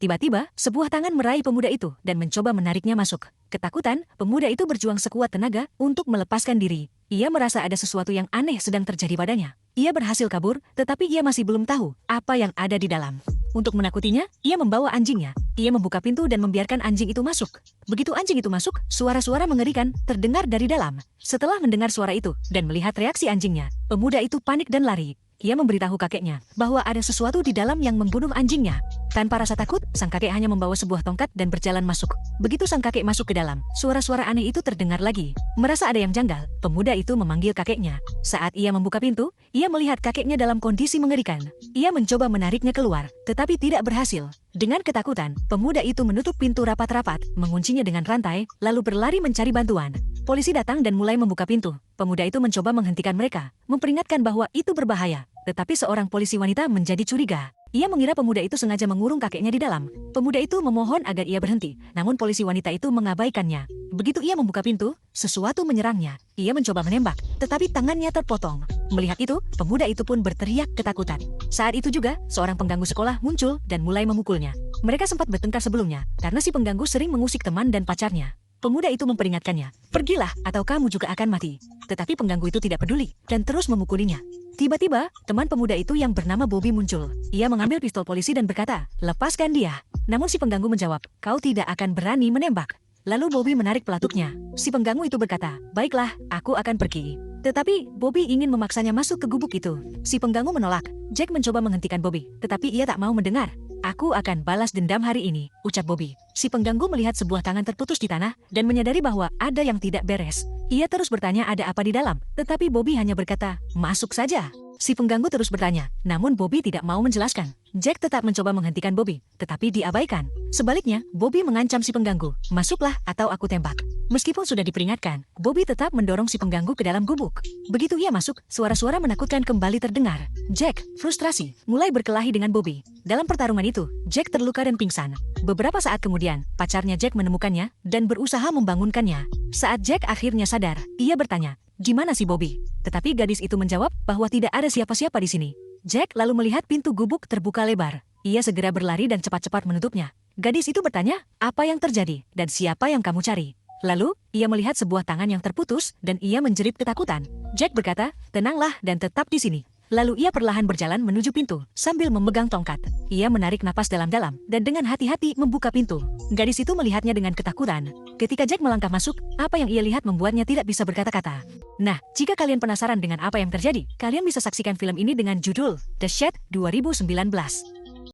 Tiba-tiba, sebuah tangan meraih pemuda itu dan mencoba menariknya masuk. Ketakutan, pemuda itu berjuang sekuat tenaga untuk melepaskan diri. Ia merasa ada sesuatu yang aneh sedang terjadi padanya. Ia berhasil kabur, tetapi ia masih belum tahu apa yang ada di dalam. Untuk menakutinya, ia membawa anjingnya. Ia membuka pintu dan membiarkan anjing itu masuk. Begitu anjing itu masuk, suara-suara mengerikan terdengar dari dalam. Setelah mendengar suara itu dan melihat reaksi anjingnya, pemuda itu panik dan lari. Ia memberitahu kakeknya bahwa ada sesuatu di dalam yang membunuh anjingnya. Tanpa rasa takut, sang kakek hanya membawa sebuah tongkat dan berjalan masuk. Begitu sang kakek masuk ke dalam, suara-suara aneh itu terdengar lagi. Merasa ada yang janggal, pemuda itu memanggil kakeknya. Saat ia membuka pintu, ia melihat kakeknya dalam kondisi mengerikan. Ia mencoba menariknya keluar, tetapi tidak berhasil. Dengan ketakutan, pemuda itu menutup pintu rapat-rapat, menguncinya dengan rantai, lalu berlari mencari bantuan. Polisi datang dan mulai membuka pintu. Pemuda itu mencoba menghentikan mereka, memperingatkan bahwa itu berbahaya. Tetapi seorang polisi wanita menjadi curiga. Ia mengira pemuda itu sengaja mengurung kakeknya di dalam. Pemuda itu memohon agar ia berhenti, namun polisi wanita itu mengabaikannya. Begitu ia membuka pintu, sesuatu menyerangnya. Ia mencoba menembak, tetapi tangannya terpotong. Melihat itu, pemuda itu pun berteriak ketakutan. Saat itu juga, seorang pengganggu sekolah muncul dan mulai memukulnya. Mereka sempat bertengkar sebelumnya, karena si pengganggu sering mengusik teman dan pacarnya. Pemuda itu memperingatkannya, "Pergilah atau kamu juga akan mati." Tetapi pengganggu itu tidak peduli dan terus memukulinya. Tiba-tiba, teman pemuda itu yang bernama Bobby muncul. Ia mengambil pistol polisi dan berkata, "Lepaskan dia." Namun si pengganggu menjawab, "Kau tidak akan berani menembak." Lalu Bobby menarik pelatuknya. Si pengganggu itu berkata, "Baiklah, aku akan pergi." Tetapi Bobby ingin memaksanya masuk ke gubuk itu. Si pengganggu menolak. Jack mencoba menghentikan Bobby, tetapi ia tak mau mendengar. "Aku akan balas dendam hari ini," ucap Bobby. Si pengganggu melihat sebuah tangan terputus di tanah dan menyadari bahwa ada yang tidak beres. Ia terus bertanya ada apa di dalam, tetapi Bobby hanya berkata, "Masuk saja." Si pengganggu terus bertanya, namun Bobby tidak mau menjelaskan. Jack tetap mencoba menghentikan Bobby, tetapi diabaikan. Sebaliknya, Bobby mengancam si pengganggu, "Masuklah atau aku tembak." Meskipun sudah diperingatkan, Bobby tetap mendorong si pengganggu ke dalam gubuk. Begitu ia masuk, suara-suara menakutkan kembali terdengar. Jack, frustrasi, mulai berkelahi dengan Bobby. Dalam pertarungan itu, Jack terluka dan pingsan. Beberapa saat kemudian, pacarnya Jack menemukannya dan berusaha membangunkannya. Saat Jack akhirnya sadar, ia bertanya, "Di mana si Bobby?" Tetapi gadis itu menjawab bahwa tidak ada siapa-siapa di sini. Jack lalu melihat pintu gubuk terbuka lebar. Ia segera berlari dan cepat-cepat menutupnya. Gadis itu bertanya, "Apa yang terjadi dan siapa yang kamu cari?" Lalu, ia melihat sebuah tangan yang terputus dan ia menjerit ketakutan. Jack berkata, "Tenanglah dan tetap di sini." Lalu ia perlahan berjalan menuju pintu sambil memegang tongkat. Ia menarik napas dalam-dalam dan dengan hati-hati membuka pintu. Gadis itu melihatnya dengan ketakutan. Ketika Jack melangkah masuk, apa yang ia lihat membuatnya tidak bisa berkata-kata. Nah, jika kalian penasaran dengan apa yang terjadi, kalian bisa saksikan film ini dengan judul The Shed 2019.